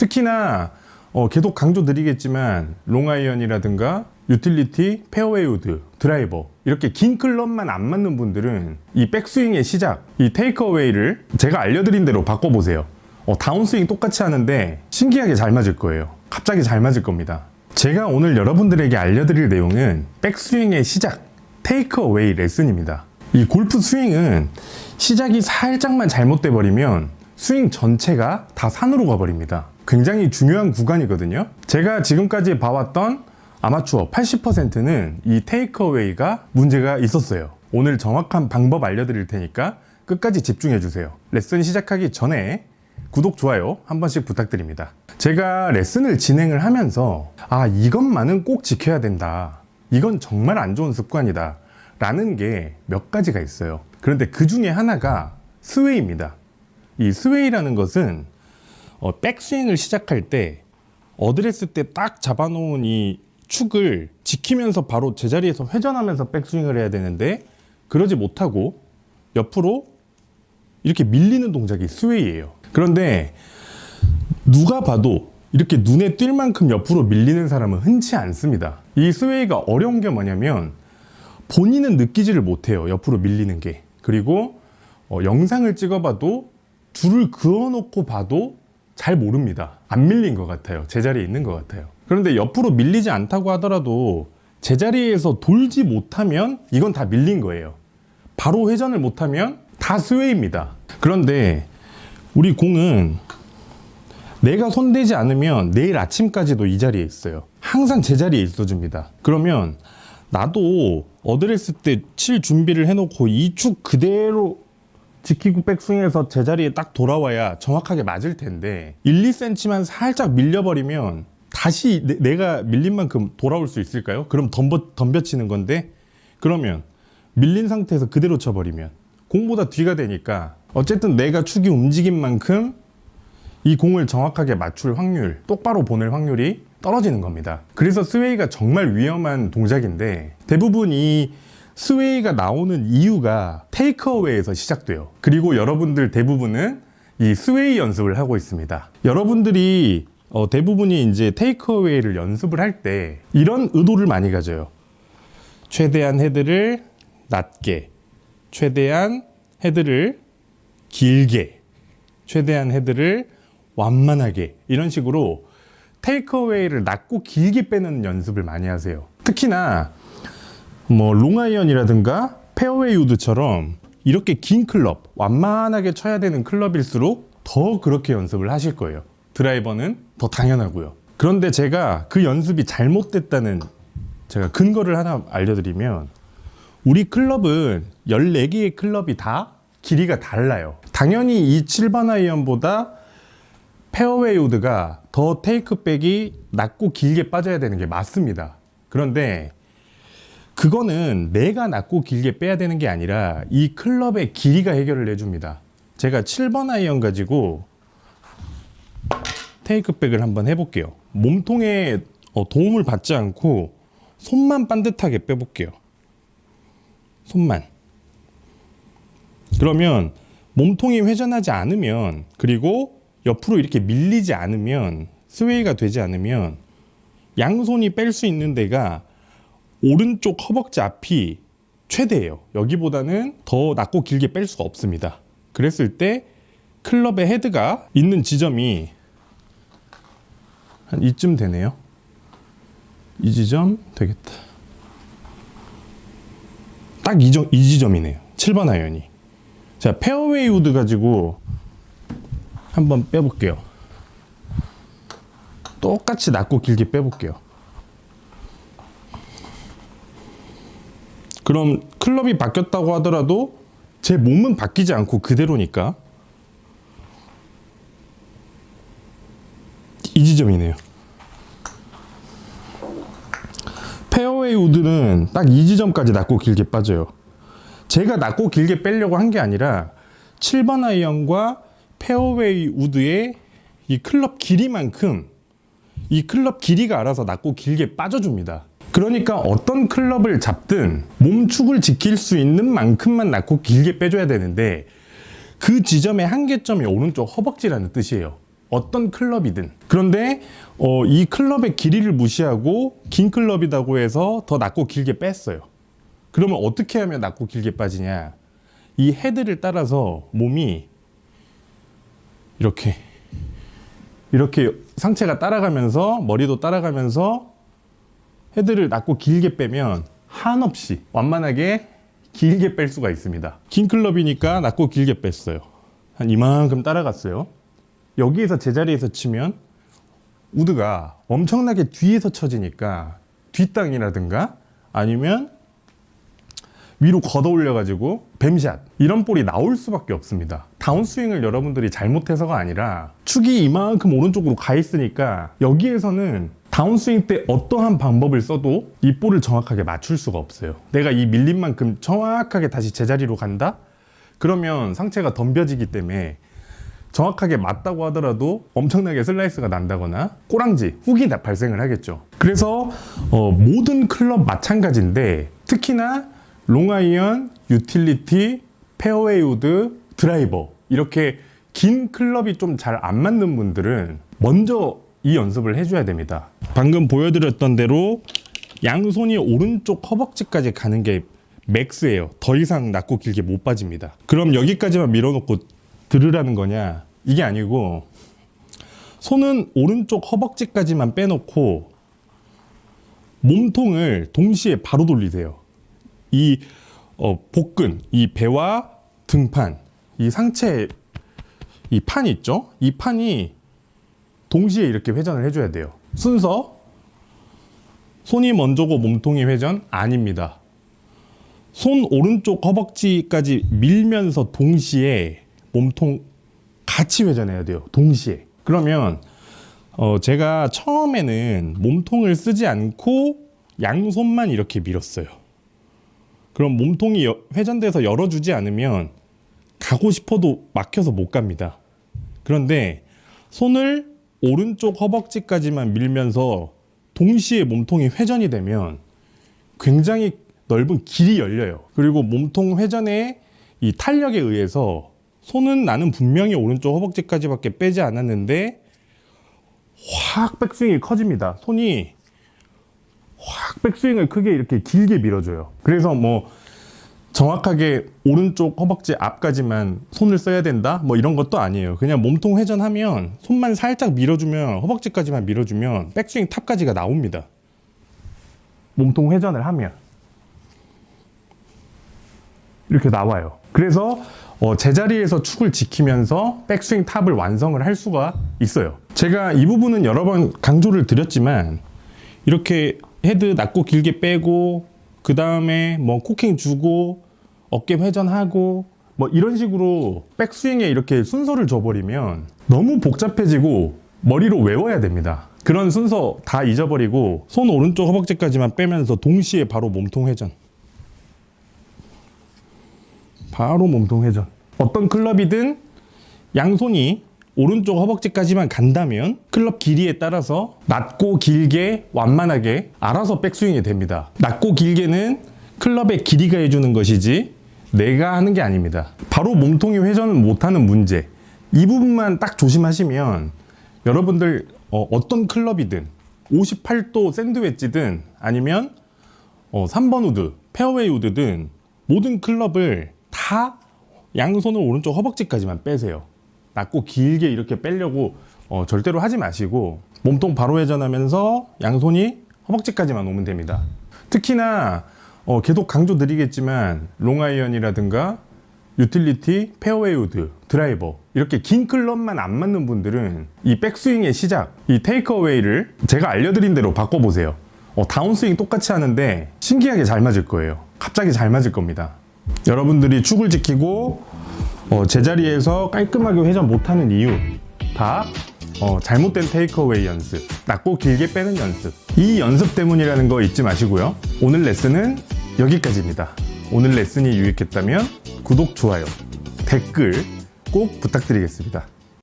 특히나 계속 강조드리겠지만 롱아이언이라든가 유틸리티, 페어웨이 우드, 드라이버 이렇게 긴 클럽만 안 맞는 분들은 이 백스윙의 시작, 이 테이크어웨이를 제가 알려드린 대로 바꿔보세요. 다운스윙 똑같이 하는데 신기하게 잘 맞을 거예요. 갑자기 잘 맞을 겁니다. 제가 오늘 여러분들에게 알려드릴 내용은 백스윙의 시작, 테이크어웨이 레슨입니다. 이 골프 스윙은 시작이 살짝만 잘못돼 버리면 스윙 전체가 다 산으로 가버립니다. 굉장히 중요한 구간이거든요. 제가 지금까지 봐왔던 아마추어 80%는 이 테이크어웨이가 문제가 있었어요. 오늘 정확한 방법 알려드릴 테니까 끝까지 집중해주세요. 레슨 시작하기 전에 구독, 좋아요 한 번씩 부탁드립니다. 제가 레슨을 진행을 하면서 이것만은 꼭 지켜야 된다, 이건 정말 안 좋은 습관이다 라는 게 몇 가지가 있어요. 그런데 그 중에 하나가 스웨이입니다. 이 스웨이라는 것은 백스윙을 시작할 때 어드레스 때 딱 잡아놓은 이 축을 지키면서 바로 제자리에서 회전하면서 백스윙을 해야 되는데 그러지 못하고 옆으로 이렇게 밀리는 동작이 스웨이예요. 그런데 누가 봐도 이렇게 눈에 띌 만큼 옆으로 밀리는 사람은 흔치 않습니다. 이 스웨이가 어려운 게 뭐냐면 본인은 느끼지를 못해요, 옆으로 밀리는 게. 그리고 영상을 찍어봐도 줄을 그어놓고 봐도 잘 모릅니다. 안 밀린 것 같아요. 제자리에 있는 것 같아요. 그런데 옆으로 밀리지 않다고 하더라도 제자리에서 돌지 못하면 이건 다 밀린 거예요. 바로 회전을 못하면 다 스웨이입니다. 그런데 우리 공은 내가 손대지 않으면 내일 아침까지도 이 자리에 있어요. 항상 제자리에 있어줍니다. 그러면 나도 어드레스 때 칠 준비를 해놓고 이 축 그대로 지키고 백스윙해서 제자리에 딱 돌아와야 정확하게 맞을 텐데 1, 2cm만 살짝 밀려버리면 다시 내가 밀린 만큼 돌아올 수 있을까요? 그럼 덤벼치는 건데, 그러면 밀린 상태에서 그대로 쳐버리면 공보다 뒤가 되니까 어쨌든 내가 축이 움직인 만큼 이 공을 정확하게 맞출 확률, 똑바로 보낼 확률이 떨어지는 겁니다. 그래서 스웨이가 정말 위험한 동작인데 대부분 이 스웨이가 나오는 이유가 테이크어웨이에서 시작돼요. 그리고 여러분들 대부분은 이 스웨이 연습을 하고 있습니다. 여러분들이 대부분이 이제 테이크어웨이를 연습을 할 때 이런 의도를 많이 가져요. 최대한 헤드를 낮게, 최대한 헤드를 길게, 최대한 헤드를 완만하게, 이런 식으로 테이크어웨이를 낮고 길게 빼는 연습을 많이 하세요. 특히나 롱아이언이라든가 페어웨이 우드처럼 이렇게 긴 클럽, 완만하게 쳐야 되는 클럽일수록 더 그렇게 연습을 하실 거예요. 드라이버는 더 당연하고요. 그런데 제가 그 연습이 잘못됐다는 제가 근거를 하나 알려드리면, 우리 클럽은 14개의 클럽이 다 길이가 달라요. 당연히 이 7번 아이언보다 페어웨이 우드가 더 테이크백이 낮고 길게 빠져야 되는 게 맞습니다. 그런데 그거는 내가 낮고 길게 빼야 되는 게 아니라 이 클럽의 길이가 해결을 해줍니다. 제가 7번 아이언 가지고 테이크백을 한번 해볼게요. 몸통에 도움을 받지 않고 손만 반듯하게 빼볼게요. 손만. 그러면 몸통이 회전하지 않으면, 그리고 옆으로 이렇게 밀리지 않으면, 스웨이가 되지 않으면 양손이 뺄 수 있는 데가 오른쪽 허벅지 앞이 최대예요. 여기보다는 더 낮고 길게 뺄 수가 없습니다. 그랬을 때 클럽의 헤드가 있는 지점이 한 이쯤 되네요. 이 지점 되겠다. 딱 이 지점이네요. 7번 아이언이. 자, 페어웨이 우드 가지고 한번 빼볼게요. 똑같이 낮고 길게 빼볼게요. 그럼 클럽이 바뀌었다고 하더라도 제 몸은 바뀌지 않고 그대로니까 이 지점이네요. 페어웨이 우드는 딱 이 지점까지 낮고 길게 빠져요. 제가 낮고 길게 빼려고 한 게 아니라 7번 아이언과 페어웨이 우드의 이 클럽 길이만큼 이 클럽 길이가 알아서 낮고 길게 빠져줍니다. 그러니까 어떤 클럽을 잡든 몸축을 지킬 수 있는 만큼만 낮고 길게 빼줘야 되는데 그 지점의 한계점이 오른쪽 허벅지라는 뜻이에요. 어떤 클럽이든. 그런데 이 클럽의 길이를 무시하고 긴 클럽이라고 해서 더 낮고 길게 뺐어요. 그러면 어떻게 하면 낮고 길게 빠지냐? 이 헤드를 따라서 몸이 이렇게 상체가 따라가면서 머리도 따라가면서 헤드를 낮고 길게 빼면 한없이 완만하게 길게 뺄 수가 있습니다. 긴 클럽이니까 낮고 길게 뺐어요. 한 이만큼 따라갔어요. 여기에서 제자리에서 치면 우드가 엄청나게 뒤에서 쳐지니까 뒷땅이라든가 아니면 위로 걷어 올려가지고 뱀샷 이런 볼이 나올 수밖에 없습니다. 다운스윙을 여러분들이 잘못해서가 아니라 축이 이만큼 오른쪽으로 가 있으니까 여기에서는 다운스윙 때 어떠한 방법을 써도 이 볼을 정확하게 맞출 수가 없어요. 내가 이 밀린 만큼 정확하게 다시 제자리로 간다? 그러면 상체가 덤벼지기 때문에 정확하게 맞다고 하더라도 엄청나게 슬라이스가 난다거나 꼬랑지, 훅이 발생을 하겠죠. 그래서 모든 클럽 마찬가지인데 특히나 롱아이언, 유틸리티, 페어웨이 우드, 드라이버 이렇게 긴 클럽이 좀 잘 안 맞는 분들은 먼저 이 연습을 해줘야 됩니다. 방금 보여드렸던 대로 양손이 오른쪽 허벅지까지 가는 게 맥스예요. 더 이상 낮고 길게 못 빠집니다. 그럼 여기까지만 밀어놓고 들으라는 거냐? 이게 아니고 손은 오른쪽 허벅지까지만 빼놓고 몸통을 동시에 바로 돌리세요. 이 복근, 이 배와 등판, 이 상체 이 판 있죠? 이 판이 동시에 이렇게 회전을 해줘야 돼요. 순서 손이 먼저고 몸통이 회전? 아닙니다. 손 오른쪽 허벅지까지 밀면서 동시에 몸통 같이 회전해야 돼요. 동시에. 그러면 제가 처음에는 몸통을 쓰지 않고 양손만 이렇게 밀었어요. 그럼 몸통이 회전돼서 열어주지 않으면 가고 싶어도 막혀서 못 갑니다. 그런데 손을 오른쪽 허벅지까지만 밀면서 동시에 몸통이 회전이 되면 굉장히 넓은 길이 열려요. 그리고 몸통 회전의 이 탄력에 의해서 손은 나는 분명히 오른쪽 허벅지까지밖에 빼지 않았는데 확 백스윙이 커집니다. 손이 확 백스윙을 크게 이렇게 길게 밀어줘요. 그래서 뭐 정확하게 오른쪽 허벅지 앞까지만 손을 써야 된다? 뭐 이런 것도 아니에요. 그냥 몸통 회전하면 손만 살짝 밀어주면 허벅지까지만 밀어주면 백스윙 탑까지가 나옵니다. 몸통 회전을 하면 이렇게 나와요. 그래서 제자리에서 축을 지키면서 백스윙 탑을 완성을 할 수가 있어요. 제가 이 부분은 여러 번 강조를 드렸지만 이렇게 헤드 낮고 길게 빼고 그 다음에 뭐 코킹 주고 어깨 회전하고 뭐 이런 식으로 백스윙에 이렇게 순서를 줘버리면 너무 복잡해지고 머리로 외워야 됩니다. 그런 순서 다 잊어버리고 손 오른쪽 허벅지까지만 빼면서 동시에 바로 몸통 회전, 바로 몸통 회전. 어떤 클럽이든 양손이 오른쪽 허벅지까지만 간다면 클럽 길이에 따라서 낮고 길게 완만하게 알아서 백스윙이 됩니다. 낮고 길게는 클럽의 길이가 해주는 것이지 내가 하는 게 아닙니다. 바로 몸통이 회전을 못하는 문제, 이 부분만 딱 조심하시면 여러분들 어떤 클럽이든 58도 샌드웨지든 아니면 3번 우드, 페어웨이 우드든 모든 클럽을 다 양손을 오른쪽 허벅지까지만 빼세요. 낮고 길게 이렇게 빼려고 절대로 하지 마시고 몸통 바로 회전하면서 양손이 허벅지까지만 오면 됩니다. 특히나 계속 강조드리겠지만 롱아이언이라든가 유틸리티, 페어웨이 우드, 드라이버 이렇게 긴 클럽만 안 맞는 분들은 이 백스윙의 시작, 이 테이크어웨이를 제가 알려드린 대로 바꿔보세요. 다운스윙 똑같이 하는데 신기하게 잘 맞을 거예요. 갑자기 잘 맞을 겁니다. 여러분들이 축을 지키고 제자리에서 깔끔하게 회전 못하는 이유 다 잘못된 테이크어웨이 연습, 낮고 길게 빼는 연습, 이 연습 때문이라는 거 잊지 마시고요. 오늘 레슨은 여기까지입니다. 오늘 레슨이 유익했다면 구독, 좋아요, 댓글 꼭 부탁드리겠습니다.